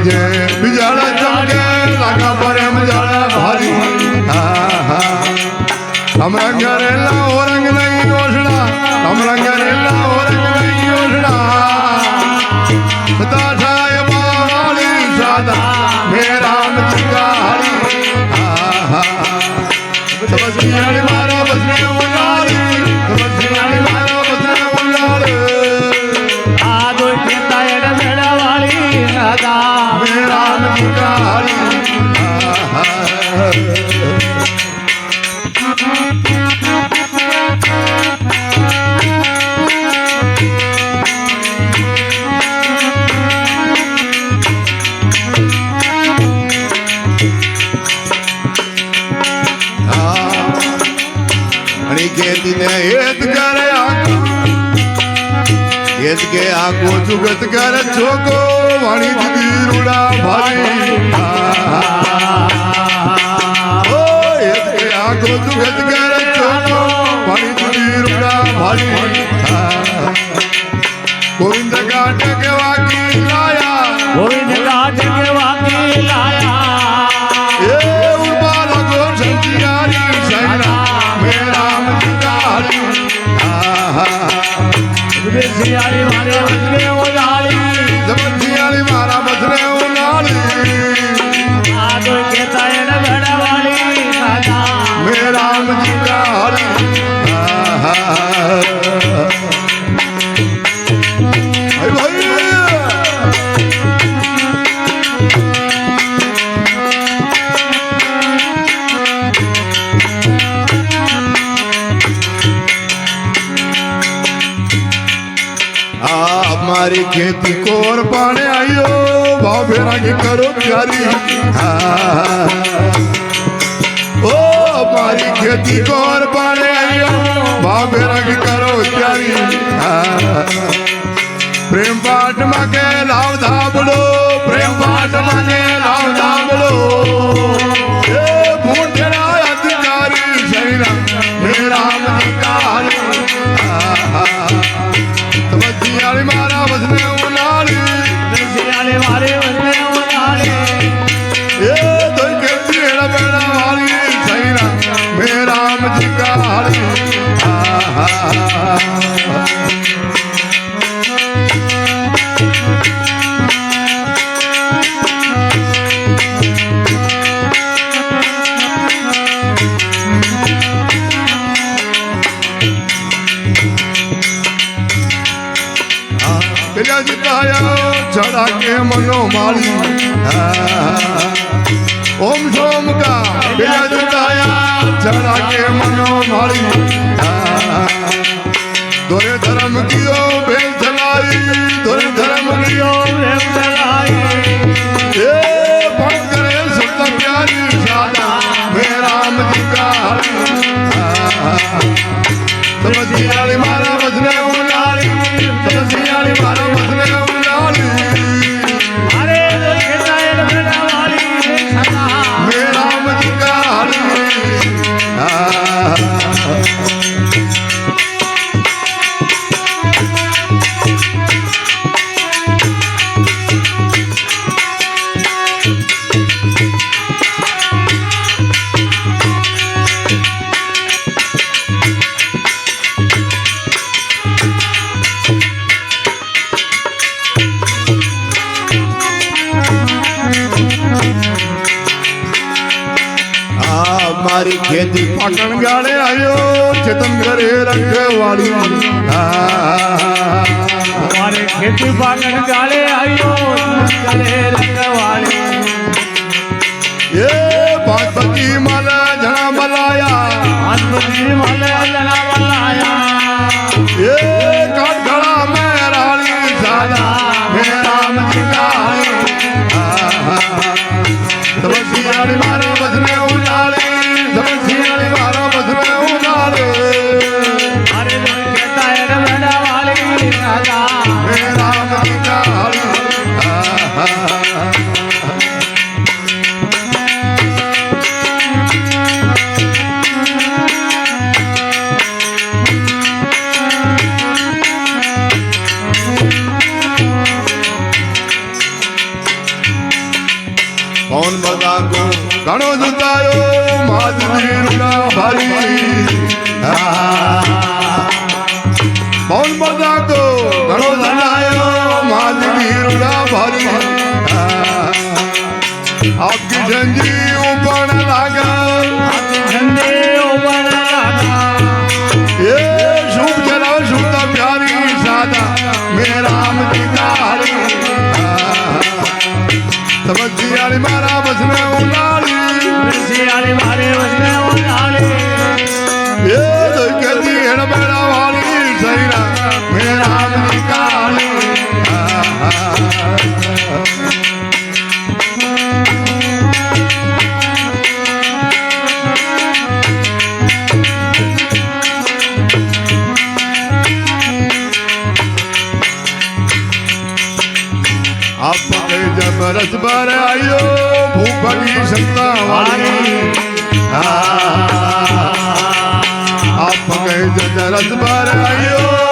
बिजाड़ा चमके लागा पर मजाड़ा भारी हम रंग रेला हो रंग नहीं ओढ़ना हम रंग रेला हो रंग नहीं ओढ़ना सदा छाए बाली सादा मेरा मचका हरी समझियाली मारा बसने उलारी समझियाली मारा बसने उलारी आदो केता एड़ मेड़ा वाली सादा मेरा मचका हरी खेती ने हेत करे हेत के आको जुगत करे छोको वाणी दी रूड़ा भाई ओ हेत के आको जुगत करे छोको वाणी दी रूड़ा भाई गोविंद घाट के वाकी लाया गोविंद घाट के वाकी लाया ए उबाला गो संजियारी सैना मेरा सियाली मारे बसने उलाली सियाली मारा बसने उलाली आदो केता एड़ मेड़ा वाली सादा मेरा मचका हरी भाई हमारी खेती को और पाने आइयो भाव फेरा की करो प्यारी ओ हमारी खेती को और पाने आइयो भाव फेरा की करो प्यारी प्रेम पाठ मांगे लाव धाबलो प्रेम पाठ मांगे लाव धाबलो ए भूटेरा अधिकारी सैना मेरा मचका सियाली मारा बसने उलाली सियाली मारे बसने उलाली ये तो कहती है मेरा वाली सैना मेरा मचका हरी जिताया चढ़ा के मनो माली ओम सोम का बिना जिताया चढ़ा के मनो माली दोरे धर्म कियो भेल चलाई दोरे धर्म कियो प्रेम चलाई ये भक्त करे सब प्यारी सादा मेरा मचका समझियाली मारा बसने उलाली समझियाली मारा बसने उलाली अरे दो केता एड़ मेड़ा वाली सादा मेरा मचका मारी खेती पाटण गाड़े आयो चेतन करे रखवाली हमारे खेती पाटण गाड़े आयो करे रखवाली ये पार्वती माला जना बलाया पार्वती माला जना बलाया ये काट खड़ा में रानी सादा मेरा मचका समझियाली मारा बसने उलाली समझियाली मारा बसने उलाली अरे दो केता एड़ मेड़ा वाली सादा मेरा मचका પવન બધા કો ઘણો જુતાયો માધવી રૂડા ભારી પવન બધા કો ઘણો જુતાયો માધવી રૂડા ભારી आपकी झंडी ऊपर लागा झंडे ऊपर लागा ये शुभ जलाओ शुभता प्यारी सादा मेरा राम जी का हरी समझी वाली मारा बसने उलाली सियाली मारे बसने उलाली ये तो कहती है ना मेरा वाली सही ना मेरा राम जी का हरी जब रस भर आयो भूखड़ी सत्ता वाली आप गए जब रस भर आयो